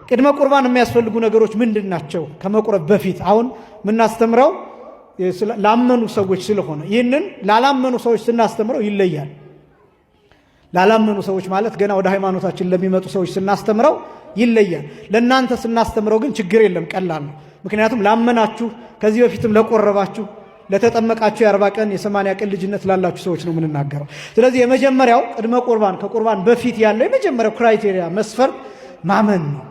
ቅድመ ቁርባን የሚያስፈልጉ ነገሮች ምንድናቸው? ከመቁረብ በፊት አሁን የምናስተምረው ላመኑ ሰዎች ስለሆነ ይህንን ላላመኑ ሰዎች ስናስተምረው ይለያል። ላላመኑ ሰዎች ማለት ገና ወደ ሃይማኖታችን ለሚመጡ ሰዎች ስናስተምረው ይለያል። ለእናንተ ስናስተምረው ግን ችግር የለም፣ ቀላል ነው። ምክንያቱም ላመናችሁ ከዚህ በፊትም ለቆረባችሁ ለተጠመቃችሁ የ40 ቀን የ80 ቀን ልጅነት ላላችሁ ሰዎች ነው የምንናገረው። ስለዚህ የመጀመሪያው ቅድመ ቁርባን ከቁርባን በፊት ያለው የመጀመሪያው ክራይቴሪያ መስፈርት ማመን ነው።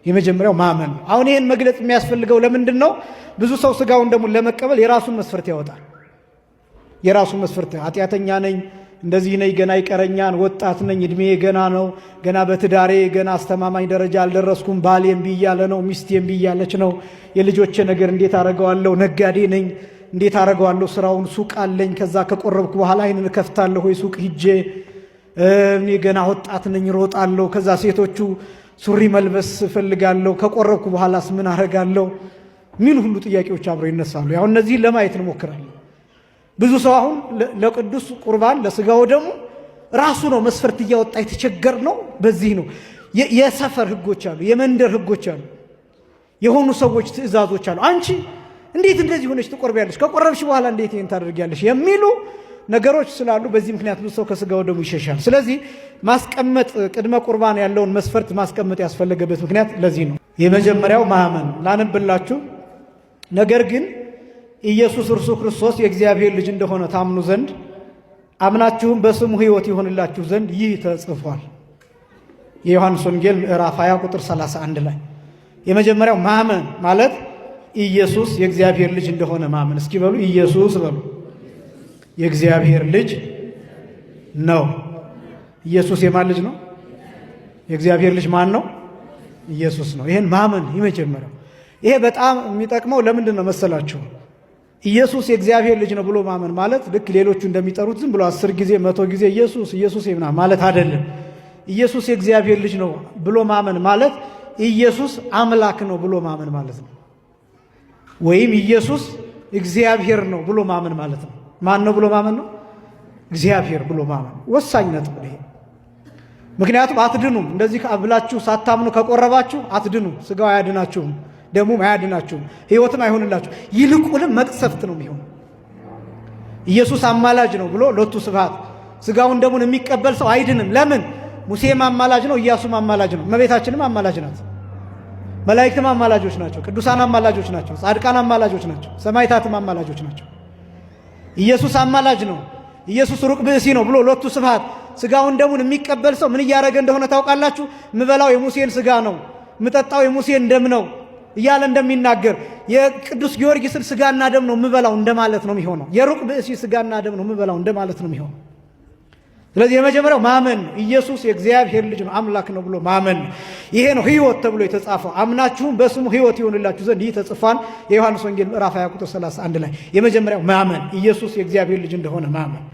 የመጀመሪያው ማመን ነው። አሁን ይሄን መግለጽ የሚያስፈልገው ለምንድን ነው? ብዙ ሰው ስጋውን ደሙን ለመቀበል የራሱን መስፈርት ያወጣል። የራሱን መስፈርት ኃጢአተኛ ነኝ፣ እንደዚህ ነኝ፣ ገና ይቀረኛል፣ ወጣት ነኝ፣ እድሜ ገና ነው፣ ገና በትዳሬ ገና አስተማማኝ ደረጃ አልደረስኩም፣ ባሌ እምቢ እያለ ነው፣ ሚስቴ እምቢ እያለች ነው፣ የልጆቼ ነገር እንዴት አረጋዋለሁ፣ ነጋዴ ነኝ እንዴት አረጋዋለሁ፣ ስራውን ሱቅ አለኝ፣ ከዛ ከቆረብኩ በኋላ አይንን ከፍታለሁ ወይ ሱቅ ሂጄ፣ እኔ ገና ወጣት ነኝ ሮጣለሁ፣ ከዛ ሴቶቹ ሱሪ መልበስ ፈልጋለሁ፣ ከቆረብኩ በኋላስ ምን አረጋለሁ፣ ምን ሁሉ ጥያቄዎች አብረው ይነሳሉ። ያው እነዚህን ለማየት እንሞክራለን። ብዙ ሰው አሁን ለቅዱስ ቁርባን ለስጋው ደግሞ ራሱ ነው መስፈርት እያወጣ የተቸገር ነው። በዚህ ነው የሰፈር ህጎች አሉ፣ የመንደር ህጎች አሉ፣ የሆኑ ሰዎች ትእዛዞች አሉ። አንቺ እንዴት እንደዚህ ሆነሽ ትቆርቢያለሽ፣ ከቆረብሽ በኋላ እንዴት ይሄን ታደርጊያለሽ የሚሉ ነገሮች ስላሉ በዚህ ምክንያት ብዙ ሰው ከስጋው ደግሞ ይሸሻል። ስለዚህ ማስቀመጥ ቅድመ ቁርባን ያለውን መስፈርት ማስቀመጥ ያስፈለገበት ምክንያት ለዚህ ነው። የመጀመሪያው ማመን ላነብላችሁ። ነገር ግን ኢየሱስ እርሱ ክርስቶስ የእግዚአብሔር ልጅ እንደሆነ ታምኑ ዘንድ አምናችሁም በስሙ ሕይወት ይሆንላችሁ ዘንድ ይህ ተጽፏል። የዮሐንስ ወንጌል ምዕራፍ 20 ቁጥር 31 ላይ የመጀመሪያው ማመን ማለት ኢየሱስ የእግዚአብሔር ልጅ እንደሆነ ማመን። እስኪ በሉ ኢየሱስ በሉ የእግዚአብሔር ልጅ ነው። ኢየሱስ የማን ልጅ ነው? የእግዚአብሔር ልጅ ማን ነው? ኢየሱስ ነው። ይሄን ማመን የመጀመሪያው። ይሄ በጣም የሚጠቅመው ለምንድን ነው መሰላችሁ? ኢየሱስ የእግዚአብሔር ልጅ ነው ብሎ ማመን ማለት ልክ ሌሎቹ እንደሚጠሩት ዝም ብሎ 10 ጊዜ 100 ጊዜ ኢየሱስ ኢየሱስ ይምና ማለት አይደለም። ኢየሱስ የእግዚአብሔር ልጅ ነው ብሎ ማመን ማለት ኢየሱስ አምላክ ነው ብሎ ማመን ማለት ነው። ወይም ኢየሱስ እግዚአብሔር ነው ብሎ ማመን ማለት ነው። ማን ነው ብሎ ማመን ነው? እግዚአብሔር ብሎ ማመን። ወሳኝ ነጥብ ይሄ። ምክንያቱም አትድኑም። እንደዚህ ብላችሁ ሳታምኑ ከቆረባችሁ አትድኑም። ስጋው አያድናችሁም፣ ደሙም አያድናችሁም፣ ሕይወትም አይሆንላችሁ። ይልቁንም መቅሰፍት ነው የሚሆነው። ኢየሱስ አማላጅ ነው ብሎ ሎቱ ስብሐት ስጋውን ደሙን የሚቀበል ሰው አይድንም። ለምን? ሙሴም አማላጅ ነው፣ ኢያሱም አማላጅ ነው፣ እመቤታችንም አማላጅ ናት፣ መላእክትም አማላጆች ናቸው፣ ቅዱሳን አማላጆች ናቸው፣ ጻድቃን አማላጆች ናቸው፣ ሰማዕታትም አማላጆች ናቸው። ኢየሱስ አማላጅ ነው። ኢየሱስ ሩቅ ብእሲ ነው ብሎ ሎቱ ስብሐት ስጋውን ደሙን የሚቀበል ሰው ምን እያደረገ እንደሆነ ታውቃላችሁ? ምበላው የሙሴን ስጋ ነው፣ ምጠጣው የሙሴን ደም ነው እያለ እንደሚናገር የቅዱስ ጊዮርጊስን ስጋና ደም ነው ምበላው እንደማለት ነው የሚሆነው። የሩቅ ብእሲ ስጋና ደም ነው ምበላው እንደማለት ነው የሚሆነው። ስለዚህ የመጀመሪያው ማመን ነው። ኢየሱስ የእግዚአብሔር ልጅ ነው፣ አምላክ ነው ብሎ ማመን ነው። ይሄ ነው ሕይወት ተብሎ የተጻፈው። አምናችሁም በስሙ ሕይወት ይሆንላችሁ ዘንድ ይህ ተጽፏል። የዮሐንስ ወንጌል ምዕራፍ 20 ቁጥር 31 ላይ የመጀመሪያው ማመን ኢየሱስ የእግዚአብሔር ልጅ እንደሆነ ማመን